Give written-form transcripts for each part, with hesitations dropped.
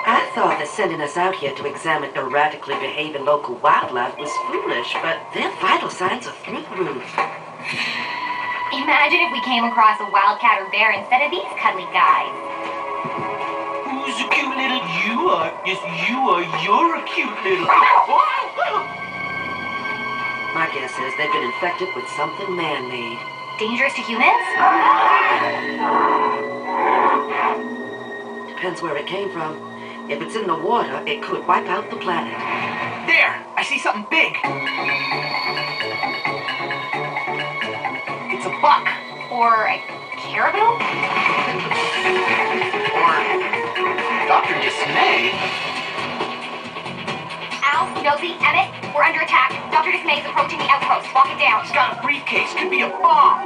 I thought that sending us out here to examine erratically behaving local wildlife was foolish, but their vital signs are through the roof. Imagine if we came across a wildcat or bear instead of these cuddly guys. Who's a cute little... You are. Yes, you are. You're a cute little... My guess is they've been infected with something man-made. Dangerous to humans? Depends where it came from. If it's in the water, it could wipe out the planet. There! I see something big! It's a buck! Or a caribou? Or... Dr. Dismay? Al, Nosy, Emmett, we're under attack. Dr. Dismay is approaching the outpost. Lock it down. He's got a briefcase. Could be a bomb!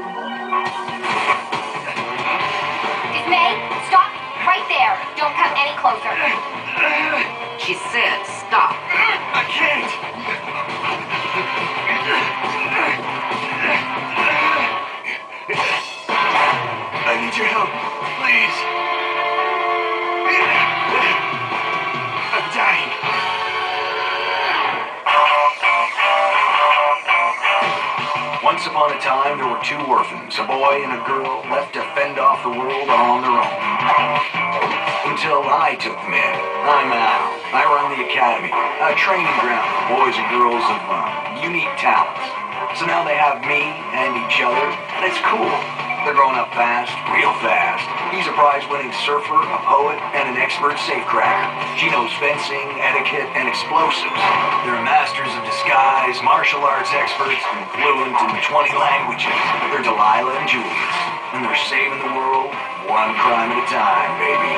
Dismay, stop right there. Don't come any closer. She said, stop. I can't! I need your help, please. I'm dying. Once upon a time, there were two orphans, a boy and a girl, left to fend off the world on their own. Until I took them in. I'm Al. I run the academy, a training ground for boys and girls of unique talents. So now they have me and each other, and it's cool. They're growing up fast, real fast. He's a prize-winning surfer, a poet, and an expert safecracker. She knows fencing, etiquette, and explosives. They're masters of disguise, martial arts experts, and fluent in 20 languages. They're Delilah and Julius, and they're saving the world one crime at a time, baby.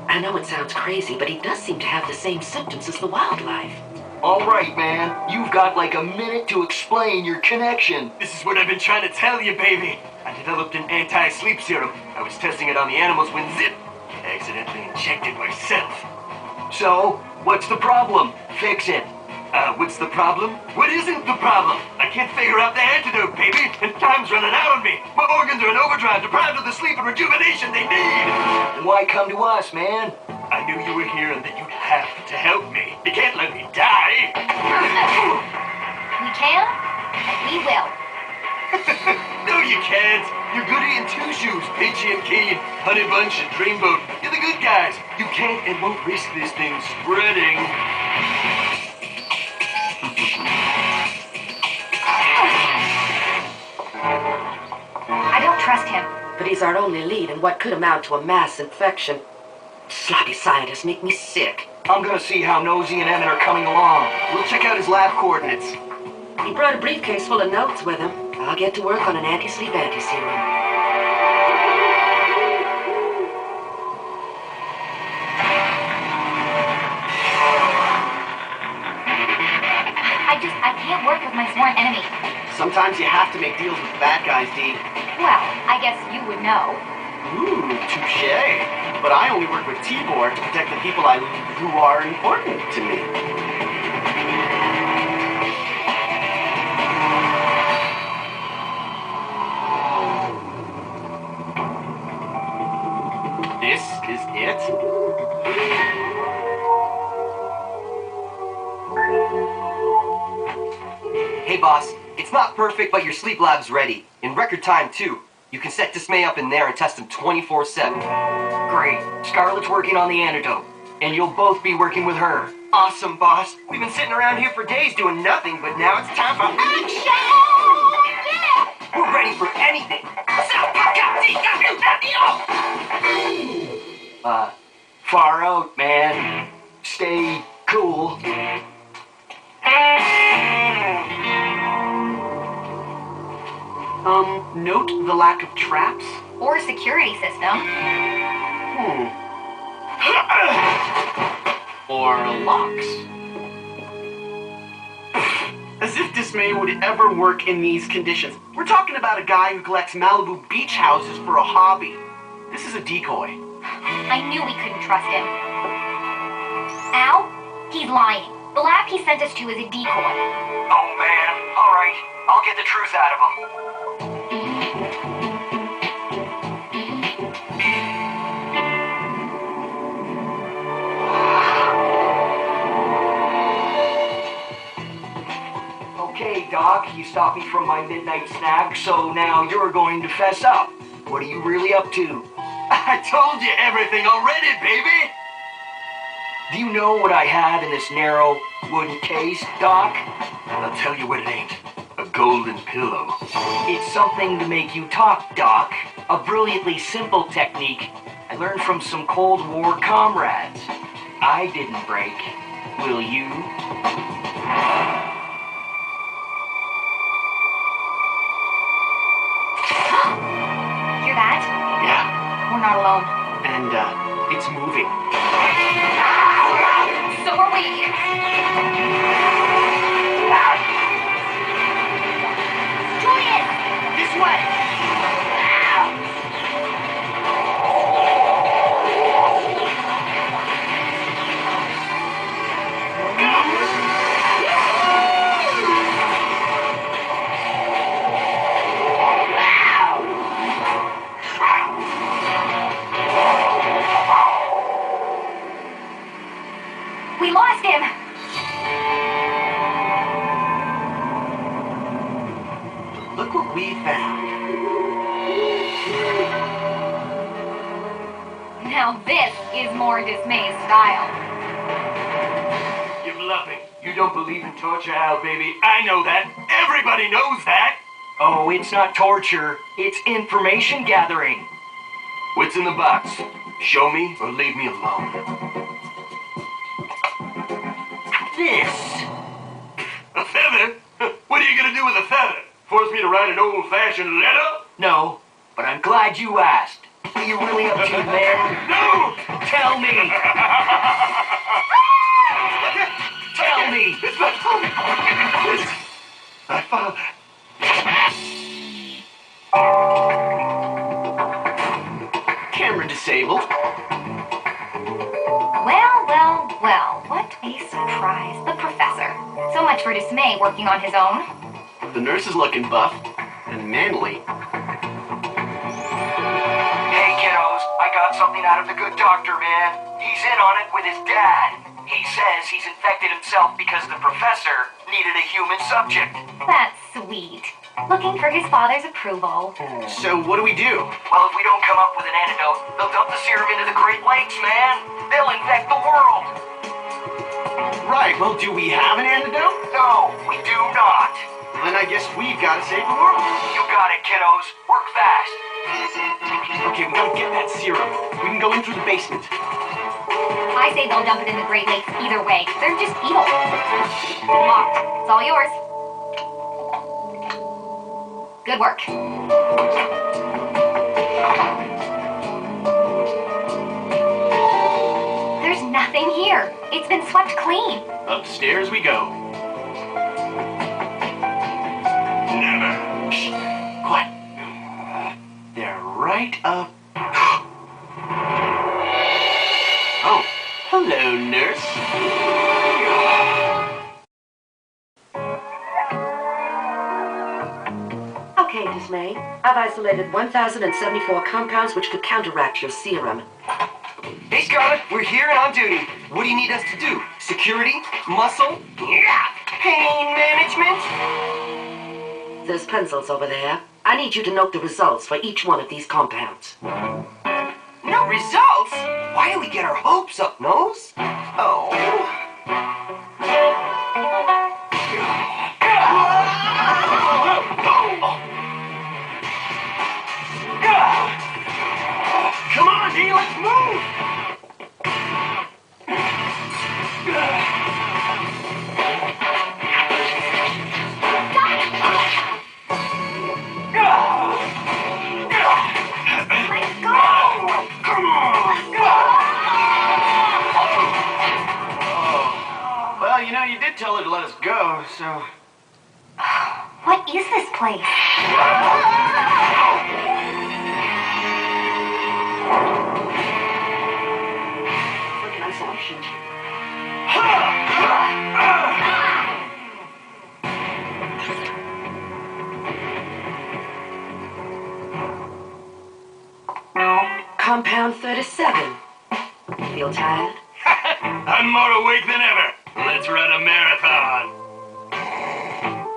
I know it sounds crazy, but he does seem to have the same symptoms as the wildlife. All right, man. You've got like a minute to explain your connection. This is what I've been trying to tell you, baby. I developed an anti-sleep serum. I was testing it on the animals when zip, I accidentally injected myself. So, what's the problem? Fix it. What's the problem? What isn't the problem? I can't figure out the antidote, baby, and time's running out on me. My organs are in overdrive, deprived of the sleep and rejuvenation they need. Then why come to us, man? I knew you were here and that you'd have to help me. You can't let me die. We can, and we will. No, you can't. You're Goody and Two Shoes, Peachy and Keen, Honey Bunch and Dreamboat. You're the good guys. You can't and won't risk this thing spreading. I don't trust him. But he's our only lead in what could amount to a mass infection. Sloppy scientists make me sick. I'm gonna see how Nosy and Emmett are coming along. We'll check out his lab coordinates. He brought a briefcase full of notes with him. I'll get to work on an anti-sleep anti-serum. I can't work with my sworn enemy. Sometimes you have to make deals with bad guys, Dee. Well, I guess you would know. Ooh, touche. But I only work with T-Board to protect the people who are important to me. This is it? Hey, boss. It's not perfect, but your sleep lab's ready. In record time, too. You can set Dismay up in there and test him 24/7. Great. Scarlett's working on the antidote. And you'll both be working with her. Awesome, boss. We've been sitting around here for days doing nothing, but now it's time for action! We're ready for anything. Far out, man. Stay cool. Note the lack of traps? Or security system. Or locks. As if Dismay would ever work in these conditions. We're talking about a guy who collects Malibu beach houses for a hobby. This is a decoy. I knew we couldn't trust him. Al? He's lying. The lab he sent us to is a decoy. Oh, man. All right. I'll get the truth out of him. Okay, Doc, you stopped me from my midnight snack, so now you're going to fess up. What are you really up to? I told you everything already, baby. Do you know what I have in this narrow wooden case, Doc? I'll tell you what it ain't. A golden pillow. It's something to make you talk, Doc. A brilliantly simple technique I learned from some Cold War comrades. I didn't break. Will you? Hear that? Yeah. We're not alone. And, it's moving. So are we. Julius! This way! We lost him! Look what we found. Now this is more Dismay's style. You're bluffing. You don't believe in torture, Al, baby. I know that. Everybody knows that. Oh, it's not torture. It's information gathering. What's in the box? Show me or leave me alone. This. A feather? What are you gonna do with a feather? Force me to write an old-fashioned letter? No, but I'm glad you asked. What are you really up to, man? No! Tell me! Tell me! I found... Camera disabled. Well, what a surprise. The professor. So much for Dismay working on his own. The nurse is looking buff and manly. Hey, kiddos, I got something out of the good doctor, man. He's in on it with his dad. He says he's infected himself because the professor needed a human subject. That's sweet. Looking for his father's approval. So what do we do? Well, if we don't come up with an antidote, they'll dump the serum into the Great Lakes, man. They'll infect the world. Right, well, do we have an antidote? No, we do not. Then I guess we've got to save the world. You got it, kiddos. Work fast. Okay, we gotta get that serum. We can go in through the basement. I say they'll dump it in the Great Lakes either way. They're just evil. Locked. It's all yours. Good work. There's nothing here. It's been swept clean. Upstairs we go. Never. Shh. Quiet. They're right up. Oh, hello, nurse. Okay, Dismay. I've isolated 1,074 compounds which could counteract your serum. Hey, Scarlet, we're here and on duty. What do you need us to do? Security? Muscle? Yeah! Pain management? There's pencils over there. I need you to note the results for each one of these compounds. No results? Why do we get our hopes up, Nose? Oh. Come on, D, let's move! Let's go! Come on! Well, you know, you did tell her to let us go, so... What is this place? Compound 37. Feel tired? I'm more awake than ever. Let's run a marathon.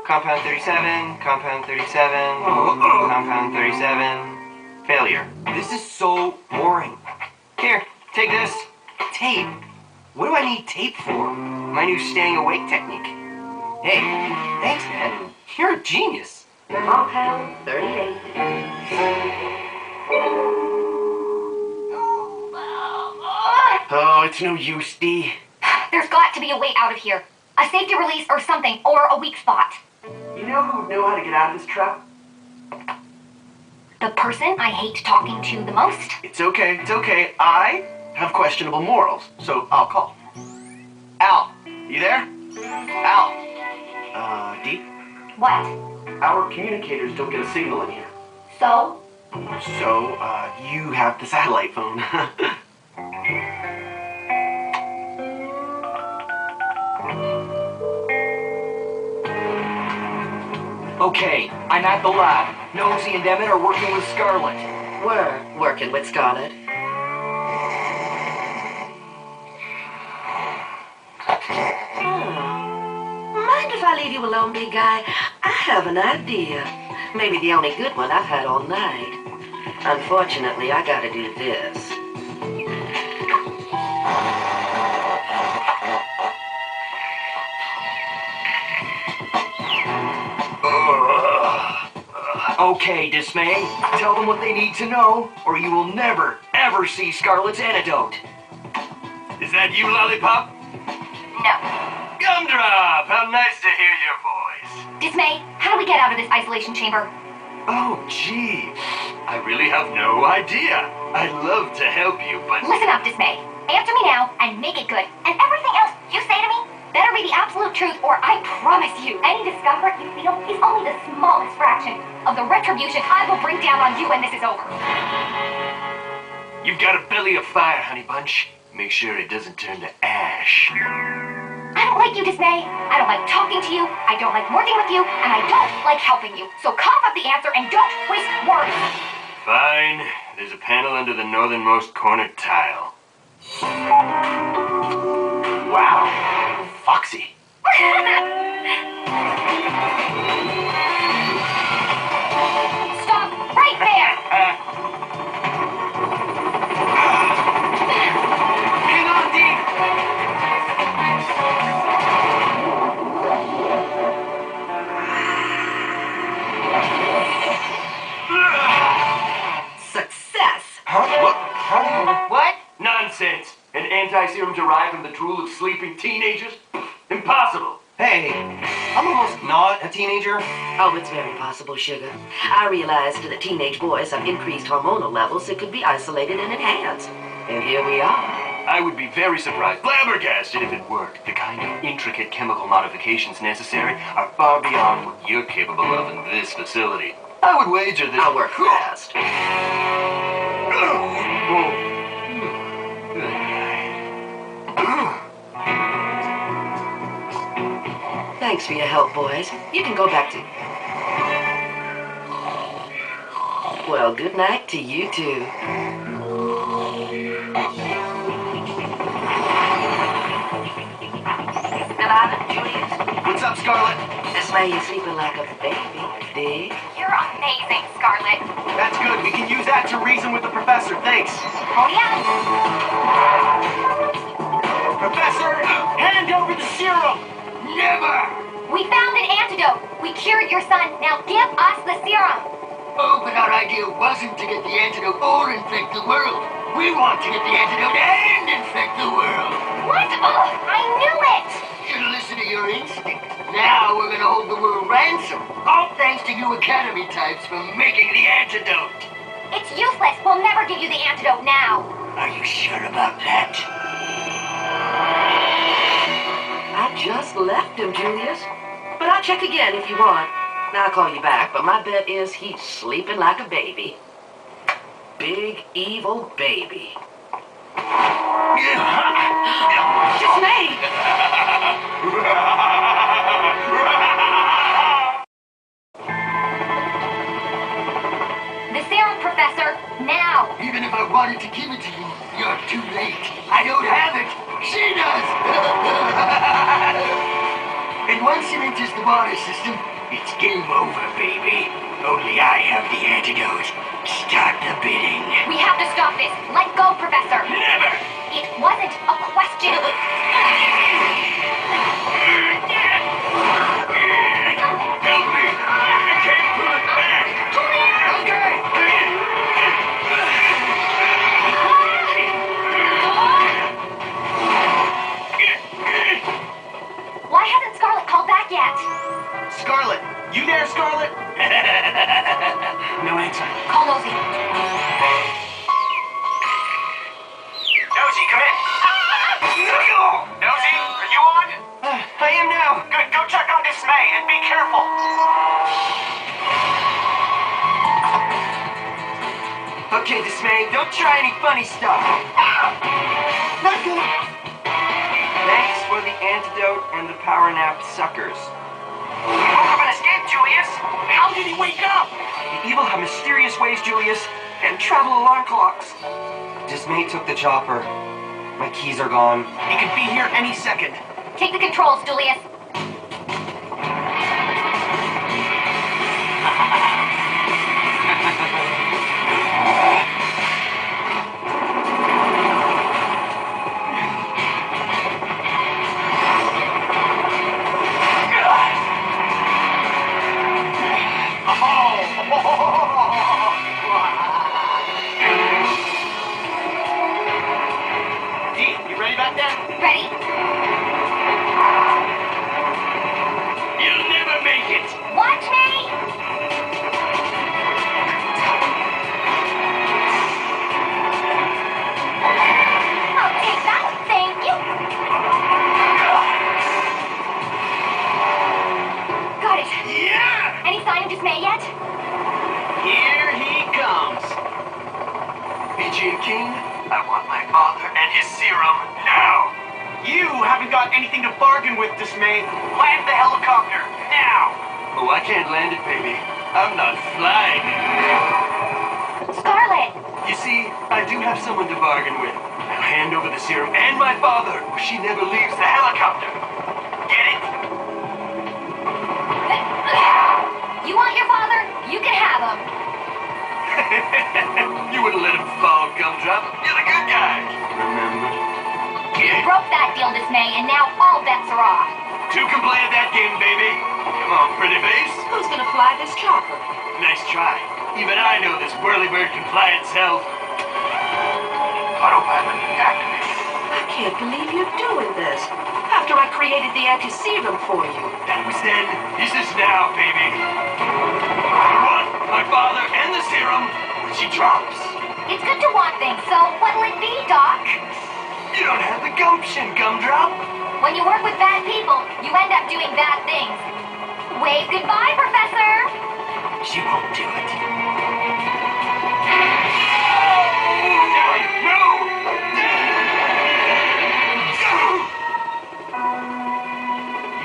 Compound 37, compound 37, compound 37. Failure. This is so boring. Here, take this. Tape? What do I need tape for? My new staying awake technique. Hey, thanks, man. You're a genius. Compound 38. Oh, it's no use, Dee. There's got to be a way out of here. A safety release or something, or a weak spot. You know who would know how to get out of this trap? The person I hate talking to the most? It's okay, it's okay. I have questionable morals, so I'll call. Al, you there? Al. Dee? What? Our communicators don't get a signal in here. So? So, you have the satellite phone. Okay, I'm at the lab. Nosy and Devin are working with Scarlet. We're working with Scarlet. Mind if I leave you alone, big guy? I have an idea. Maybe the only good one I've had all night. Unfortunately, I gotta do this. Okay, Dismay. Tell them what they need to know, or you will never, ever see Scarlet's antidote. Is that you, Lollipop? No. Gumdrop! How nice to hear your voice. Dismay, how do we get out of this isolation chamber? Oh, gee. I really have no idea. I'd love to help you, but... Listen up, Dismay. Answer me now and make it good. And everything else you say to me better be the absolute truth, or I promise you, any discomfort you feel is only the smallest fraction of the retribution I will bring down on you when this is over. You've got a belly of fire, honey bunch. Make sure it doesn't turn to ash. I don't like you, Dismay. I don't like talking to you. I don't like working with you. And I don't like helping you. So cough up the answer and don't waste words. Fine. There's a panel under the northernmost corner tile. Wow. Foxy. Stop right there! Hang on, Dee! Success! What? Nonsense! An anti-serum derived from the drool of sleeping teenagers? Impossible! Hey, I'm almost not a teenager. Oh, it's very possible, Sugar. I realized that teenage boys have increased hormonal levels that could be isolated and enhanced. And here we are. I would be very surprised, flabbergasted if it worked. The kind of intricate chemical modifications necessary are far beyond what you're capable of in this facility. I would wager that... I'll work fast. Thanks for your help, boys. You can go back to... Well, good night to you, too. Delilah, Julius. What's up, Scarlet? This way you're sleeping like a baby, dig? You're amazing, Scarlet. That's good. We can use that to reason with the professor. Thanks. Oh, yeah? Professor, hand over the serum. Never! We found an antidote. We cured your son. Now give us the serum. Oh, but our idea wasn't to get the antidote or infect the world. We want to get the antidote and infect the world. What? Ugh, I knew it. Should listen to your instinct. Now we're gonna hold the world ransom. All thanks to you Academy types for making the antidote. It's useless. We'll never give you the antidote now. Are you sure about that? I just left him, Julius. But I'll check again if you want. I'll call you back, but my bet is he's sleeping like a baby. Big, evil baby. Dismay! The serum, Professor. Now. Even if I wanted to keep give it to you. You're too late. I don't have it. She does. And once it enters the water system, it's game over, baby. Only I have the antidote. Start the bidding. We have to stop this. Let go, Professor. Never! It wasn't a question. Help me! I can't pull it back! Okay! Why hasn't Scarlet called back yet? Scarlet! You there, Scarlet? No answer. Call Nosy. Nosy, come in. Nosy, are you on? I am now. Good, go check on Dismay and be careful. Okay, Dismay, don't try any funny stuff. Not good. Thanks for the antidote and the power nap suckers. Woke up and escaped, Julius. How did he wake up? The evil have mysterious ways, Julius, and travel alarm clocks. Dismay took the chopper. My keys are gone. He could be here any second. Take the controls, Julius. You ready back there? Ready? You'll never make it. Watch me! I'll take that, thank you. Got it. Yeah! Any sign of Dismay yet? Here he comes. PG King, I want my father and his serum now. you haven't got anything to bargain with, Dismay. Land the helicopter now. Oh, I can't land it, baby. I'm not flying. Scarlet! You see, I do have someone to bargain with. I'll hand over the serum and my father. She never leaves the helicopter. Get it? You want your father? You can have him. You wouldn't let him fall, Gumdrop. You're the good guy. Remember? You broke that deal, Dismay, and now all bets are off. Two can play at that game, baby. Come on, pretty face. Who's gonna fly this chopper? Nice try. Even I know this whirlybird can fly itself. Autopilot activated. I can't believe you're doing this. After I created the anti-serum for you. That was then. This is now, baby. I want my father and the serum when she drops. It's good to want things, so what'll it be, Doc? You don't have the gumption, Gumdrop. When you work with bad people, you end up doing bad things. Wave goodbye, Professor! She won't do it. No!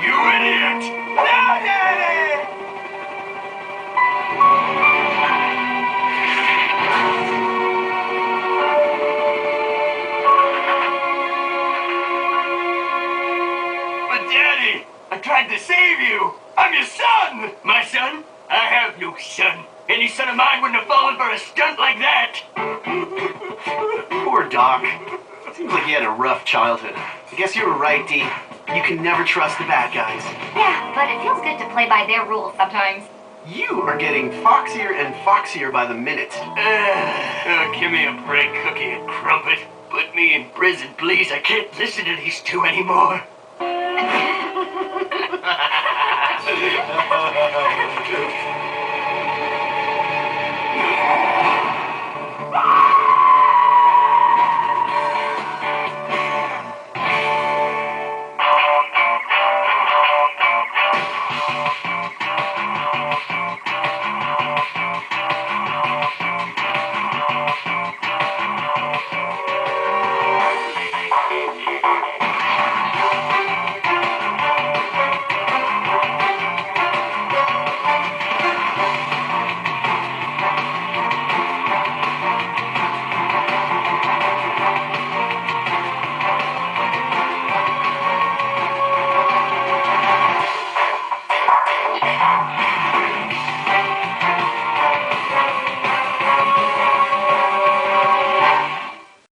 You idiot! No, Daddy! But Daddy, I tried to save you. I'm your son! My son? I have no son. Any son of mine wouldn't have fallen for a stunt like that. Poor Doc. Seems like he had a rough childhood. I guess you were right, Dee. You can never trust the bad guys. Yeah, but it feels good to play by their rules sometimes. You are getting foxier and foxier by the minute. Give me a break, Cookie and Crumpet. Put me in prison, please. I can't listen to these two anymore.